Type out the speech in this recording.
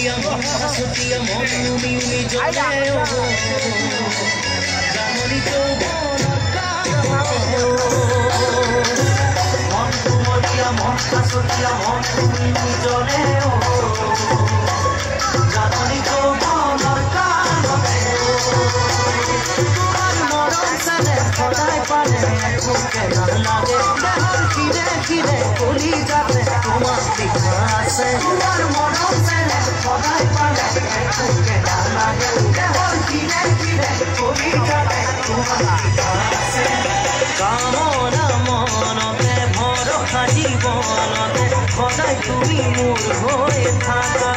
মরিয়া মন হাসতিয়া মন উমি উমি জ্বলে জাননি যৌবন মন মরিয়া মন হাসতিয়া মন উমি উমি জ্বলে জাননি যৌবন তোমার মরণ সালে খোদাই পারে বুকে না লাগে দেহর খিরে খিরে কলি যাবে তোমার দিকে আসে তোমার মরণ সালে খোদাই পারে বুকে না লাগে দেহর খিরে খিরে কলি যাবে তোমার দিকে আসে কামনা মনতে ভরসা জীবনতে খোদাই তুমি মোর হয়ে থাকা